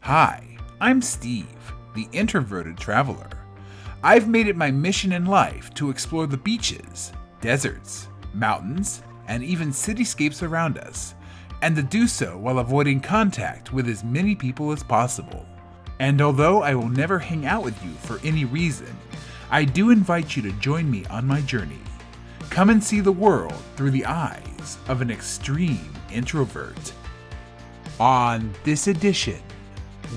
Hi, I'm Steve, the Introverted Traveler. I've made it my mission in life to explore the beaches, deserts, mountains, and even cityscapes around us, and to do so while avoiding contact with as many people as possible. And although I will never hang out with you for any reason, I do invite you to join me on my journey. Come and see the world through the eyes of an extreme introvert. On this edition,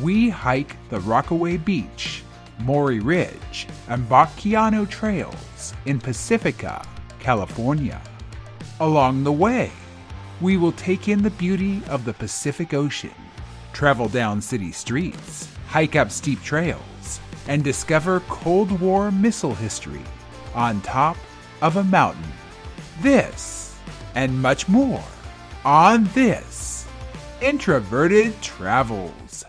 we hike the Rockaway Beach, Maury Ridge, and Bacchiano trails in Pacifica, California. Along the way, we will take in the beauty of the Pacific Ocean, travel down city streets, hike up steep trails, and discover Cold War missile history on top of a mountain. This and much more on this Introverted Travels.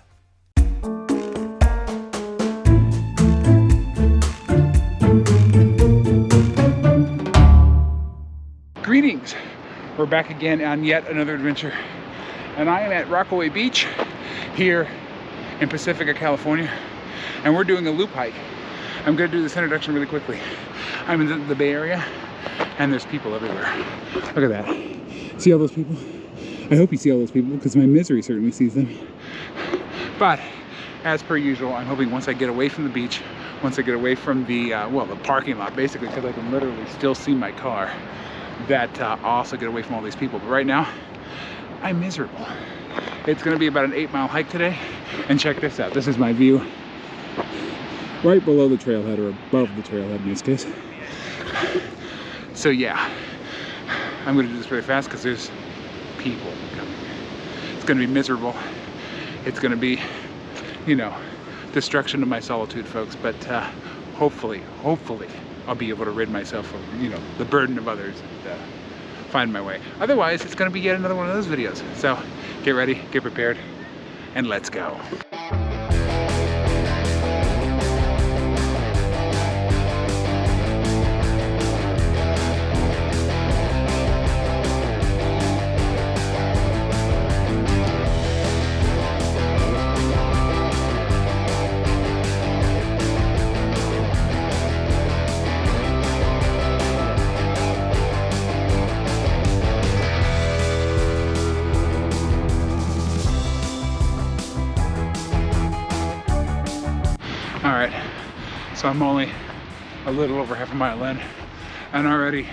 Greetings! We're back again on yet another adventure, and I am at Rockaway Beach here in Pacifica, California, and we're doing a loop hike. I'm going to do this introduction really quickly. I'm in the Bay Area, and there's people everywhere. Look at that. See all those people? I hope you see all those people, because my misery certainly sees them. But as per usual, I'm hoping once I get away from the beach, once I get away from the the parking lot, basically, because I can literally still see my car, that I'll also get away from all these people. But right now, I'm miserable. It's going to be about an 8-mile hike today, and check this out. This is my view right below the trailhead, or above the trailhead in this case. So yeah, I'm going to do this really fast because there's people coming. It's going to be miserable. It's going to be, destruction of my solitude, folks. But hopefully, I'll be able to rid myself of, the burden of others and find my way. Otherwise, it's going to be yet another one of those videos. So get ready, get prepared, and let's go. Alright, so I'm only a little over half a mile in, and already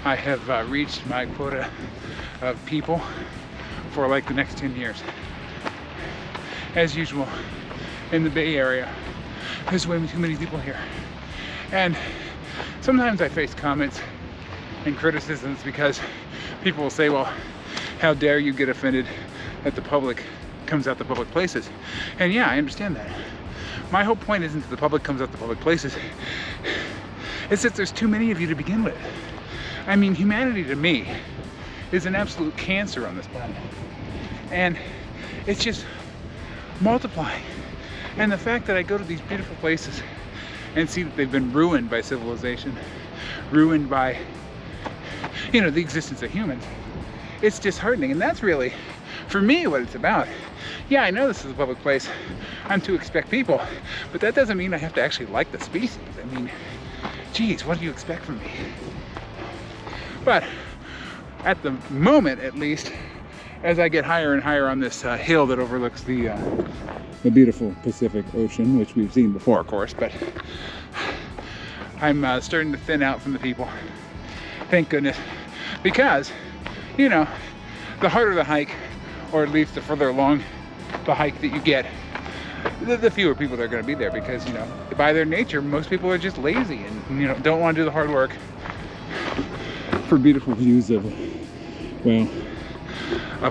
I have reached my quota of people for like the next 10 years. As usual, in the Bay Area, there's way too many people here. And sometimes I face comments and criticisms because people will say, well, how dare you get offended that the public comes out to public places? And yeah, I understand that. My whole point isn't that the public comes out to public places. It's that there's too many of you to begin with. I mean, humanity to me is an absolute cancer on this planet. And it's just multiplying. And the fact that I go to these beautiful places and see that they've been ruined by civilization, ruined by, the existence of humans, it's disheartening. And that's really, for me, what it's about. Yeah, I know this is a public place. I'm to expect people, but that doesn't mean I have to actually like the species. I mean, geez, what do you expect from me? But at the moment, at least, as I get higher and higher on this hill that overlooks the beautiful Pacific Ocean, which we've seen before, of course, but I'm starting to thin out from the people. Thank goodness, because, the harder the hike, or at least the further along the hike that you get, the fewer people that are going to be there, because by their nature most people are just lazy and don't want to do the hard work for beautiful views of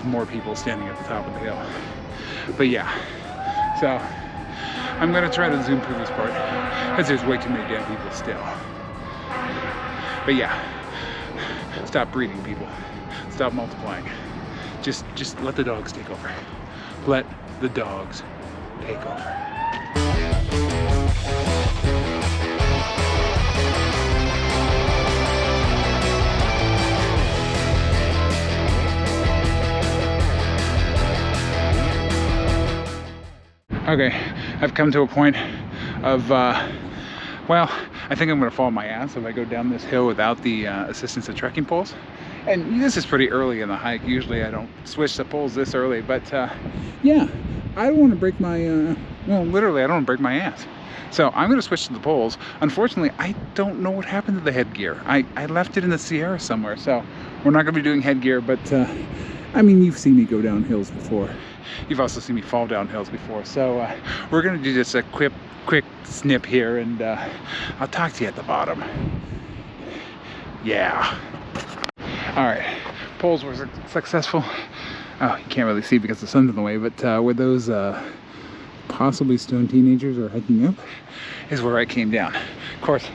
more people standing at the top of the hill. But yeah, so I'm going to try to zoom through this part because there's way too many damn people still. But yeah, stop breeding, people. Stop multiplying. Just let the dogs take over. Let the dogs take over. Okay, I've come to a point of, well, I think I'm gonna fall on my ass if I go down this hill without the assistance of trekking poles. And this is pretty early in the hike. Usually I don't switch the poles this early, but yeah, I don't want to break my, well, literally I don't want to break my ass. So I'm gonna switch to the poles. Unfortunately, I don't know what happened to the headgear. I left it in the Sierra somewhere, so we're not gonna be doing headgear, but I mean, you've seen me go down hills before. You've also seen me fall down hills before. So we're gonna do just a quick snip here, and I'll talk to you at the bottom. Yeah. All right, poles were successful. Oh, you can't really see because the sun's in the way, but where those possibly stone teenagers are hiking up is where I came down. Of course,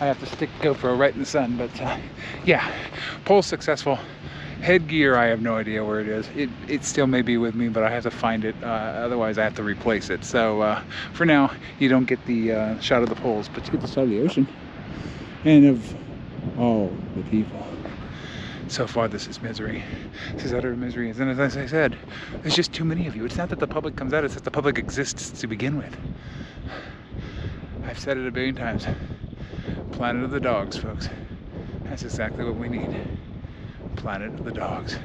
I have to stick the GoPro right in the sun, but yeah, poles successful. Headgear, I have no idea where it is. It still may be with me, but I have to find it. Otherwise, I have to replace it. So for now, you don't get the shot of the poles, but you get the shot of the ocean and of all the people. So far, this is misery. This is utter misery. And as I said, there's just too many of you. It's not that the public comes out, it's that the public exists to begin with. I've said it a billion times. Planet of the dogs, folks. That's exactly what we need. Planet of the dogs.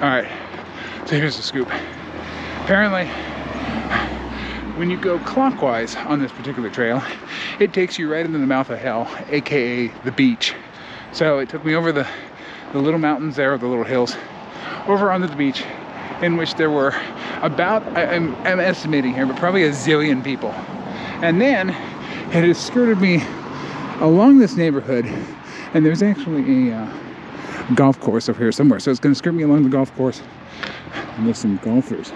All right, so here's the scoop. Apparently, when you go clockwise on this particular trail, it takes you right into the mouth of hell, aka the beach. So it took me over the little mountains there, or the little hills, over onto the beach, in which there were about, I'm estimating here, but probably a zillion people. And then it has skirted me along this neighborhood, and there's actually a golf course over here somewhere, so it's going to skirt me along the golf course, and there's some golfers.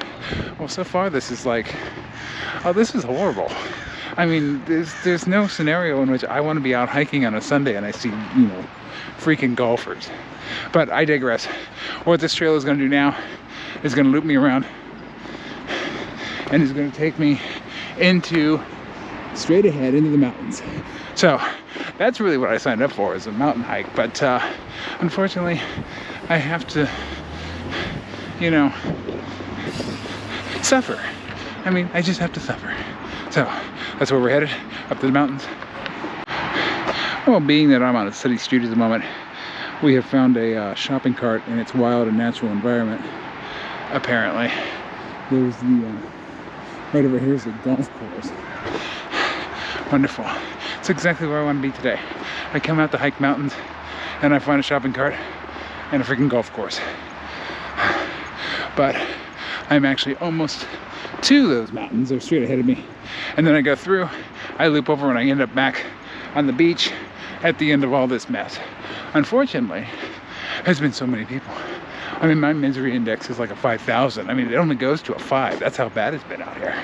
Well, so far this is like, oh, this is horrible. I mean, there's no scenario in which I want to be out hiking on a Sunday and I see, you know, freaking golfers. But I digress. What this trail is going to do now is going to loop me around, and is going to take me into, straight ahead into the mountains. So that's really what I signed up for, is a mountain hike. But unfortunately, I have to, you know, suffer. I mean, I just have to suffer. So that's where we're headed, up to the mountains. Well, being that I'm on a city street at the moment, we have found a shopping cart in its wild and natural environment, apparently. There's the, right over here is the golf course. Wonderful. It's exactly where I want to be today. I come out to hike mountains, and I find a shopping cart and a freaking golf course. But I'm actually almost to those mountains. They're straight ahead of me. And then I go through, I loop over, and I end up back on the beach at the end of all this mess. Unfortunately, there's been so many people. I mean, my misery index is like a 5,000. I mean, it only goes to a 5. That's how bad it's been out here.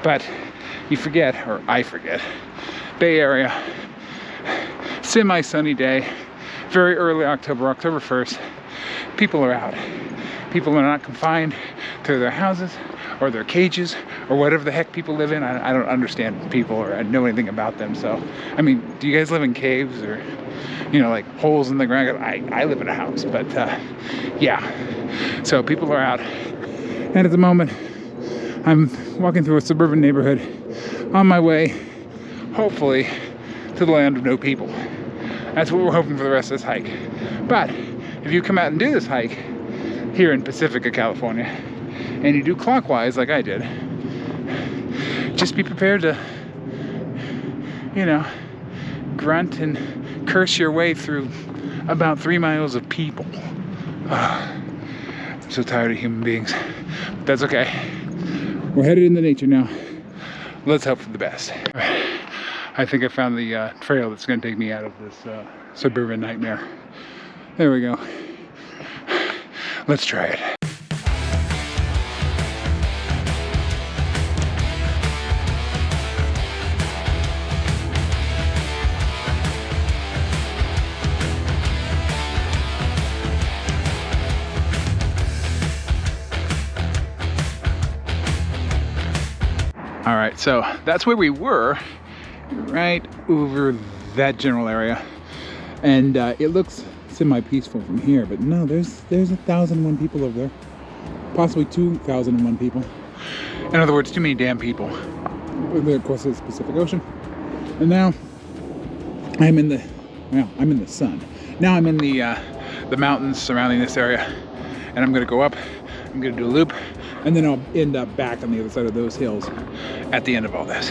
But you forget, or I forget, Bay Area, semi-sunny day, very early October, October 1st, people are out. People are not confined to their houses or their cages or whatever the heck people live in. I don't understand people or know anything about them. So, I mean, do you guys live in caves or, you know, like holes in the ground? I live in a house, but yeah. So people are out. And at the moment, I'm walking through a suburban neighborhood on my way, hopefully, to the land of no people. That's what we're hoping for the rest of this hike. But if you come out and do this hike here in Pacifica, California, and you do clockwise like I did, just be prepared to, you know, grunt and curse your way through about 3 miles of people. I'm so tired of human beings. But that's okay. We're headed into nature now. Let's hope for the best. I think I found the trail that's going to take me out of this suburban nightmare. There we go. Let's try it. All right, so that's where we were, right over that general area. And it looks semi-peaceful from here, but no, there's 1,001 people over there. Possibly 2,001 people. In other words, too many damn people. Of course, it's Pacific Ocean. And now I'm in the sun. Now I'm in the mountains surrounding this area, and I'm gonna go up. I'm gonna do a loop, and then I'll end up back on the other side of those hills at the end of all this.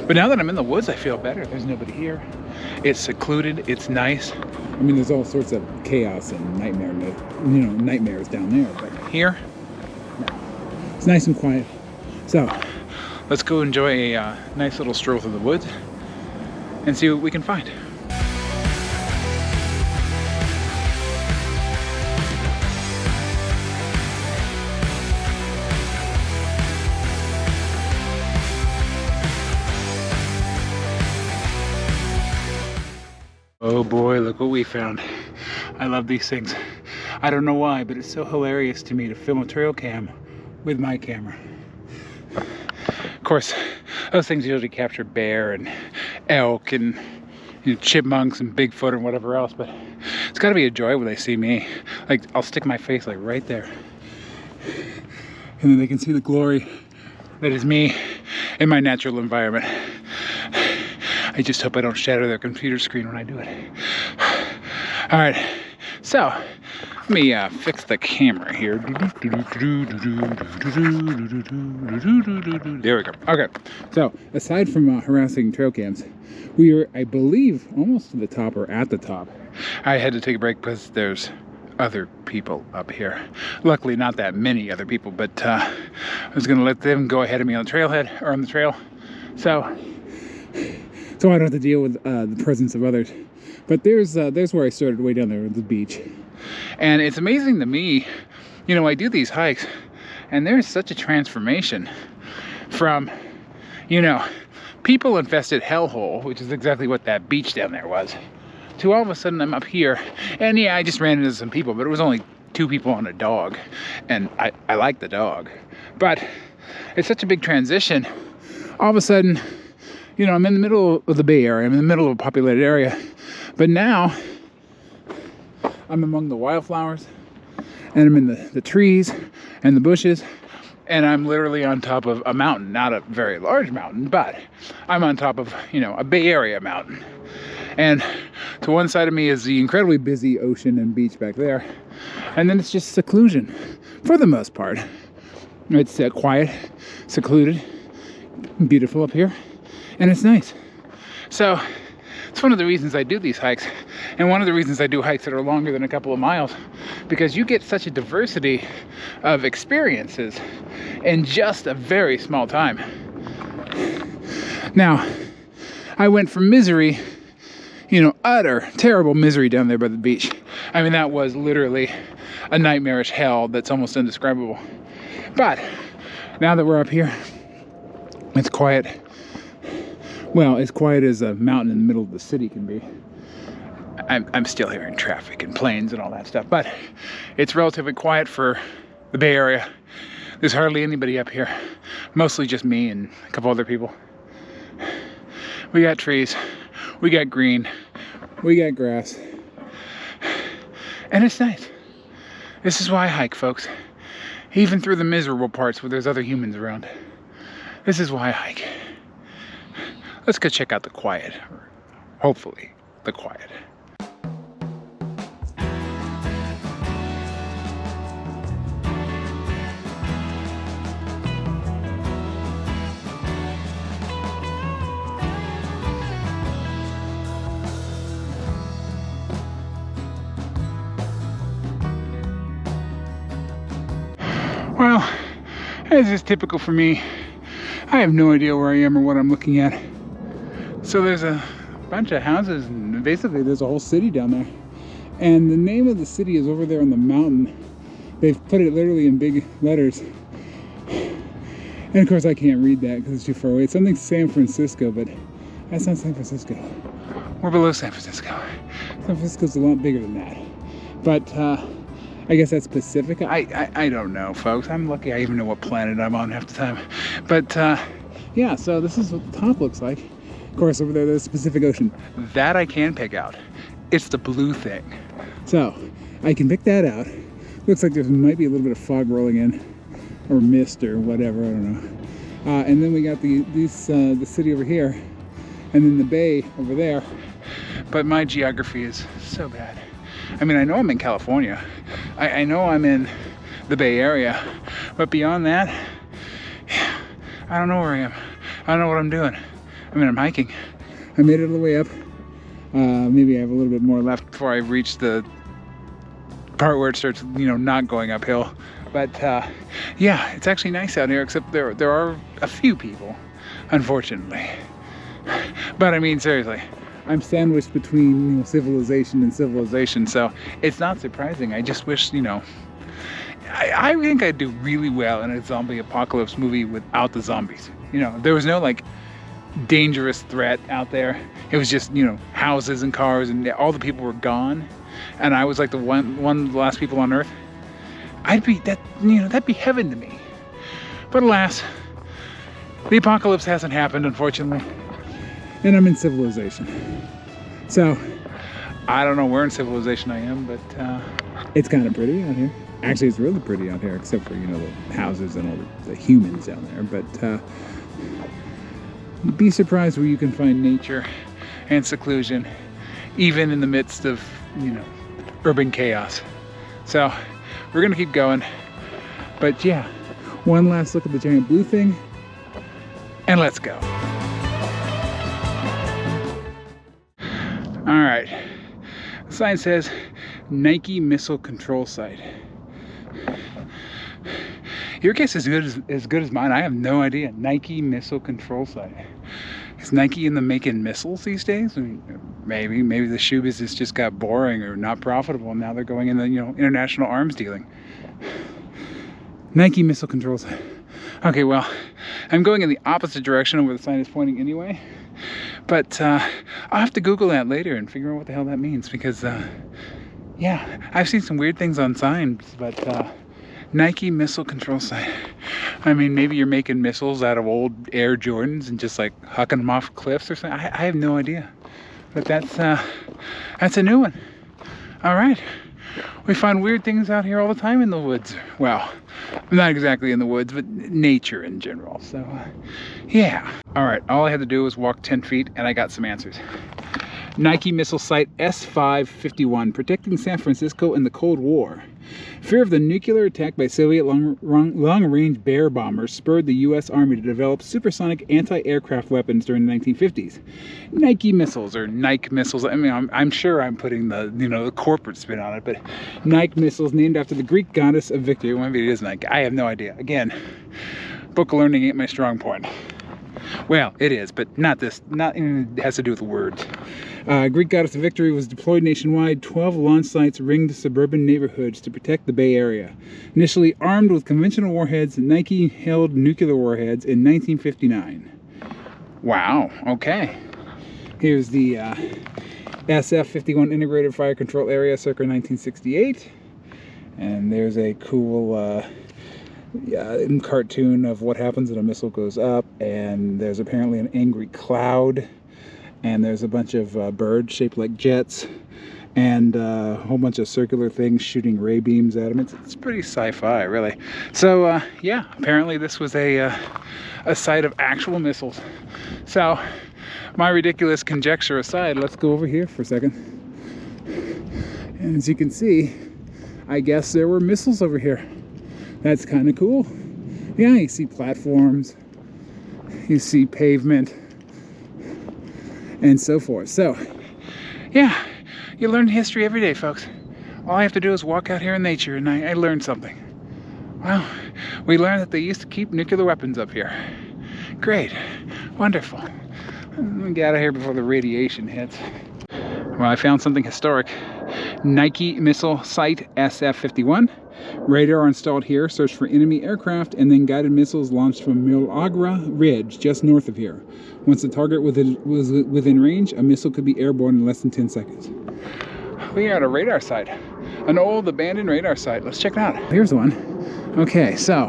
But now that I'm in the woods, I feel better. There's nobody here. It's secluded. It's nice. I mean, there's all sorts of chaos and nightmares down there. But here, no. It's nice and quiet. So let's go enjoy a nice little stroll through the woods and see what we can find. Oh boy, look what we found. I love these things. I don't know why, but it's so hilarious to me to film a trail cam with my camera. Of course, those things usually capture bear and elk and chipmunks and Bigfoot and whatever else, but it's gotta be a joy when they see me. Like, I'll stick my face like right there, and then they can see the glory that is me in my natural environment. I just hope I don't shatter their computer screen when I do it. All right, so let me fix the camera here. There we go. Okay, so aside from harassing trail cams, we are, I believe, almost to the top or at the top. I had to take a break because there's other people up here. Luckily, not that many other people, but I was gonna let them go ahead of me on the trailhead or on the trail. So I don't have to deal with the presence of others. But there's where I started, way down there at the beach. And it's amazing to me, I do these hikes, and there's such a transformation from, people-infested hellhole, which is exactly what that beach down there was, to all of a sudden I'm up here, and yeah, I just ran into some people, but it was only 2 people on a dog, and I like the dog. But it's such a big transition. All of a sudden, I'm in the middle of the Bay Area. I'm in the middle of a populated area. But now, I'm among the wildflowers, and I'm in the trees and the bushes, and I'm literally on top of a mountain. Not a very large mountain, but I'm on top of, a Bay Area mountain. And to one side of me is the incredibly busy ocean and beach back there. And then it's just seclusion, for the most part. It's quiet, secluded, beautiful up here. And it's nice. So it's one of the reasons I do these hikes, and one of the reasons I do hikes that are longer than a couple of miles, because you get such a diversity of experiences in just a very small time. Now, I went from misery, utter terrible misery down there by the beach. I mean, that was literally a nightmarish hell that's almost indescribable. But now that we're up here, it's quiet. Well, as quiet as a mountain in the middle of the city can be. I'm still hearing traffic and planes and all that stuff, but it's relatively quiet for the Bay Area. There's hardly anybody up here. Mostly just me and a couple other people. We got trees, we got green, we got grass, and it's nice. This is why I hike, folks. Even through the miserable parts where there's other humans around. This is why I hike. Let's go check out the quiet, or hopefully the quiet. Well, as is typical for me, I have no idea where I am or what I'm looking at. So there's a bunch of houses, and basically there's a whole city down there. And the name of the city is over there on the mountain. They've put it literally in big letters. And of course I can't read that because it's too far away. It's something San Francisco, but that's not San Francisco. We're below San Francisco. San Francisco's a lot bigger than that. But I guess that's Pacifica. I don't know, folks. I'm lucky I even know what planet I'm on half the time. But yeah, so this is what the top looks like. Of course, over there's the Pacific Ocean. That I can pick out. It's the blue thing. So I can pick that out. Looks like there might be a little bit of fog rolling in, or mist, or whatever. I don't know. And then we got the city over here, and then the bay over there. But my geography is so bad. I mean, I know I'm in California. I know I'm in the Bay Area, but beyond that, I don't know where I am. I don't know what I'm doing. I mean, I'm hiking. I made it all the way up. Maybe I have a little bit more left before I reach the part where it starts, you know, not going uphill. But yeah, it's actually nice out here, except there are a few people, unfortunately. But I mean, seriously, I'm sandwiched between, you know, civilization and civilization, so it's not surprising. I just wish, you know, I think I'd do really well in a zombie apocalypse movie without the zombies. You know, there was no like dangerous threat out there. It was just, you know, houses and cars, and all the people were gone, and I was like the one of the last people on Earth. I'd be that, you know, that'd be heaven to me. But alas, the apocalypse hasn't happened, unfortunately, and I'm in civilization. So I don't know where in civilization I am, but it's kind of pretty out here. Actually, it's really pretty out here, except for, you know, the houses and all the humans down there. But you'd be surprised where you can find nature and seclusion, even in the midst of, you know, urban chaos. So we're gonna keep going. But yeah, one last look at the giant blue thing, and let's go. All right, the sign says Nike Missile Control Site. Your guess is as good as mine. I have no idea. Nike Missile Control Site. Is Nike in the making missiles these days? I mean, maybe the shoe business just got boring or not profitable, and now they're going in the, you know, international arms dealing. Nike Missile Control Site. Okay, well, I'm going in the opposite direction of where the sign is pointing anyway. But I'll have to Google that later and figure out what the hell that means, because yeah, I've seen some weird things on signs, but Nike Missile Control Site. I mean, maybe you're making missiles out of old Air Jordans and just like hucking them off cliffs or something. I have no idea. But that's a new one. All right. We find weird things out here all the time in the woods. Well, not exactly in the woods, but nature in general. So, yeah. All right, all I had to do was walk 10 feet, and I got some answers. Nike Missile Site S-551, protecting San Francisco in the Cold War. Fear of the nuclear attack by Soviet long-range Bear bombers spurred the U.S. Army to develop supersonic anti-aircraft weapons during the 1950s. Nike missiles, or Nike missiles. I mean, I'm sure I'm putting the, you know, the corporate spin on it, but Nike missiles, named after the Greek goddess of victory. Well, maybe it is Nike. I have no idea. Again, book learning ain't my strong point. Well, it is, but not this. It has to do with words. Greek Goddess of Victory was deployed nationwide. 12 launch sites ringed suburban neighborhoods to protect the Bay Area. Initially armed with conventional warheads, Nike held nuclear warheads in 1959. Wow, okay. Here's the SF-51 Integrated Fire Control Area, circa 1968. And there's a cool cartoon of what happens when a missile goes up. And there's apparently an angry cloud. And there's a bunch of birds shaped like jets, and a whole bunch of circular things shooting ray beams at them. It's pretty sci-fi, really. So yeah, apparently this was a site of actual missiles. So my ridiculous conjecture aside, let's go over here for a second. And as you can see, I guess there were missiles over here. That's kind of cool. Yeah, you see platforms, you see pavement, and so forth. So yeah, you learn history every day, folks. All I have to do is walk out here in nature, and I learned something. Well, we learned that they used to keep nuclear weapons up here. Great, wonderful. Let me get out of here before the radiation hits. Well, I found something historic. Nike Missile Site SF-51. Radar installed here, searched for enemy aircraft, and then guided missiles launched from Milagro Ridge, just north of here. Once the target was within range, a missile could be airborne in less than 10 seconds. We are at a radar site. an old abandoned radar site. Let's check it out. Here's one. Okay, so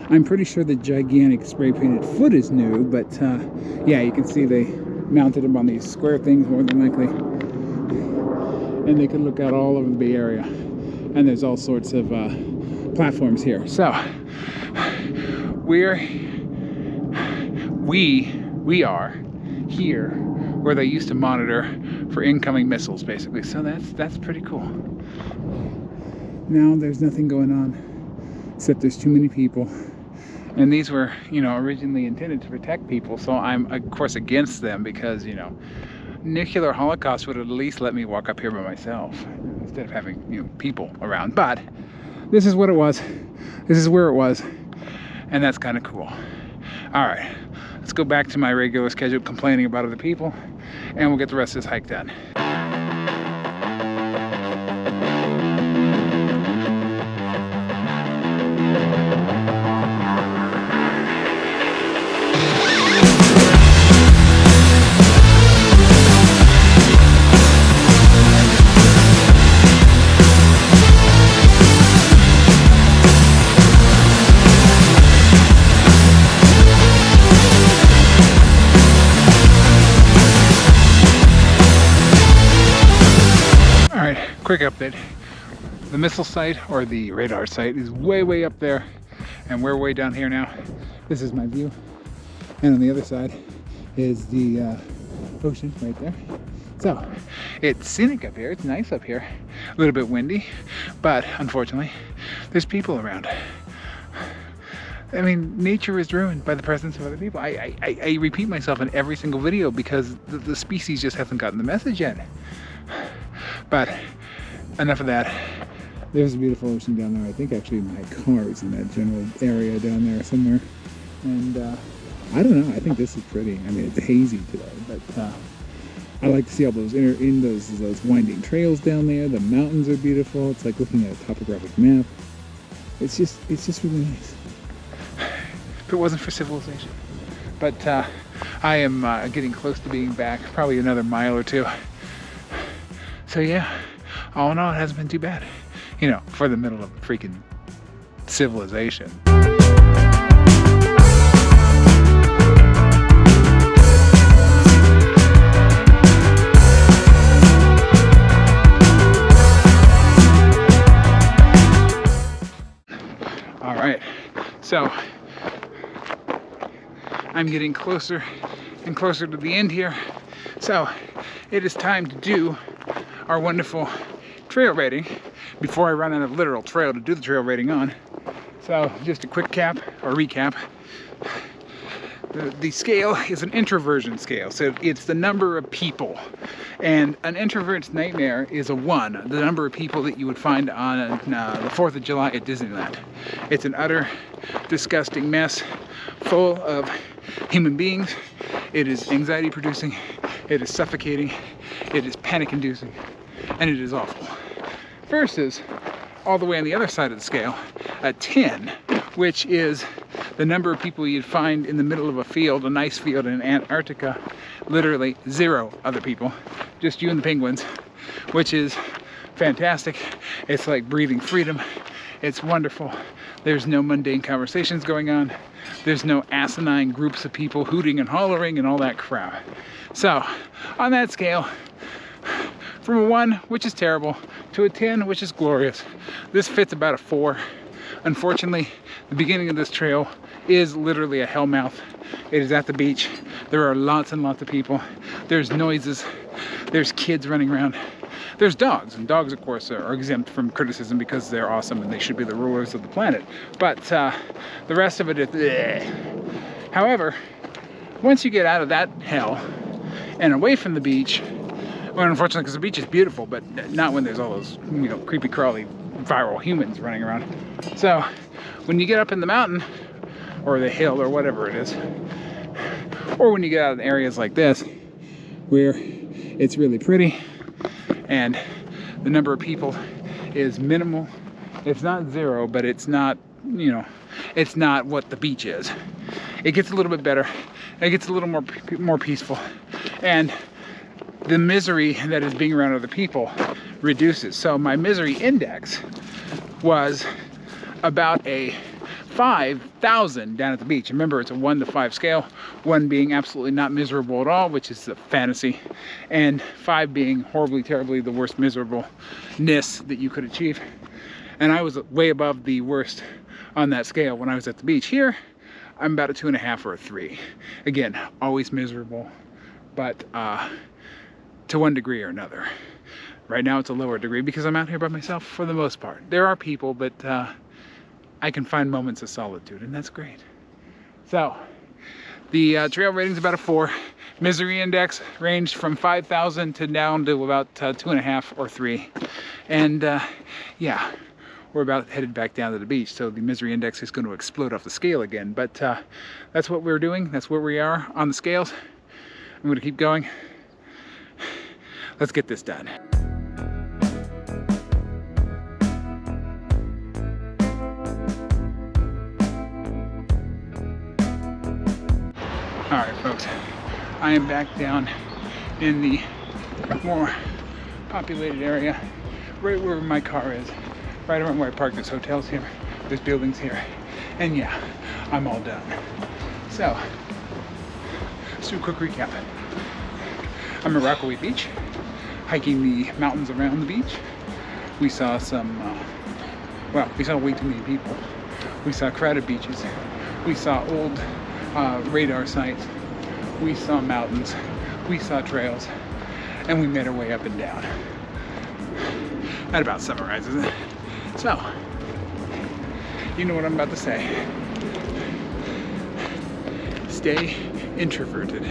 I'm pretty sure the gigantic spray painted foot is new, but yeah, you can see they mounted them on these square things more than likely. And they can look out all over the Bay Area. And there's all sorts of platforms here. So we are here where they used to monitor for incoming missiles, basically. So that's pretty cool. Now there's nothing going on, except there's too many people. And these were, you know, originally intended to protect people. So I'm, of course, against them because, you know, nuclear holocaust would at least let me walk up here by myself instead of having, you know, people around. But this is what it was. This is where it was. And that's kind of cool. All right, let's go back to my regular schedule complaining about other people, and we'll get the rest of this hike done. Quick update. The missile site, or the radar site, is way up there, and we're way down here now. This is my view, and on the other side is the ocean right there. So it's scenic up here, it's nice up here, a little bit windy, but unfortunately there's people around. I mean, nature is ruined by the presence of other people. I repeat myself in every single video because the species just hasn't gotten the message yet. But enough of that. There's a beautiful ocean down there. I think actually my car is in that general area down there somewhere. And I don't know, I think this is pretty. I mean, it's hazy today, but I like to see all those those winding trails down there. The mountains are beautiful. It's like looking at a topographic map. It's just really nice. If it wasn't for civilization. But I am getting close to being back, probably another mile or two. So yeah, all in all, it hasn't been too bad, you know, for the middle of freaking civilization. All right, so I'm getting closer and closer to the end here. So it is time to do our wonderful trail rating before I run out of literal trail to do the trail rating on. So just a quick recap. The scale is an introversion scale, so it's the number of people. And an introvert's nightmare is a 1, the number of people that you would find on the 4th of July at Disneyland. It's an utter disgusting mess full of human beings. It is anxiety producing, it is suffocating, it is panic inducing, and it is awful. Versus all the way on the other side of the scale, a 10, which is the number of people you'd find in the middle of a field, a nice field in Antarctica, literally 0 other people, just you and the penguins, which is fantastic. It's like breathing freedom. It's wonderful. There's no mundane conversations going on. There's no asinine groups of people hooting and hollering and all that crap. So on that scale, from a 1, which is terrible, to a 10, which is glorious, this fits about a 4. Unfortunately, the beginning of this trail is literally a hellmouth. It is at the beach. There are lots and lots of people. There's noises. There's kids running around. There's dogs, and dogs, of course, are exempt from criticism because they're awesome and they should be the rulers of the planet. But the rest of it is bleh. However, once you get out of that hell and away from the beach, well, unfortunately, because the beach is beautiful, but not when there's all those, you know, creepy crawly viral humans running around. So when you get up in the mountain or the hill or whatever it is, or when you get out in areas like this where it's really pretty and the number of people is minimal, it's not 0, but it's not, you know, it's not what the beach is. It gets a little bit better. It gets a little more peaceful, and the misery that is being around other people reduces. So my misery index was about a 5,000 down at the beach. Remember, it's a 1 to 5 scale, 1 being absolutely not miserable at all, which is the fantasy, and 5 being horribly, terribly the worst miserableness that you could achieve. And I was way above the worst on that scale when I was at the beach. Here, I'm about a 2.5 or a 3. Again, always miserable, but to one degree or another. Right now it's a lower degree because I'm out here by myself for the most part. There are people, but I can find moments of solitude, and that's great. So the trail rating's about a 4. Misery index ranged from 5,000 to down to about 2.5 or 3. And yeah, we're about headed back down to the beach, so the misery index is going to explode off the scale again. But that's what we're doing. That's where we are on the scales. I'm going to keep going. Let's get this done. All right, folks, I am back down in the more populated area, right where my car is, right around where I parked. There's hotels here, there's buildings here, and yeah, I'm all done. So, let's do a quick recap. I'm at Rockaway Beach, hiking the mountains around the beach. We saw some, we saw way too many people. We saw crowded beaches. We saw old radar sites. We saw mountains. We saw trails. And we made our way up and down. That about summarizes it. So, you know what I'm about to say. Stay introverted.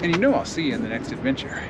And you know I'll see you in the next adventure.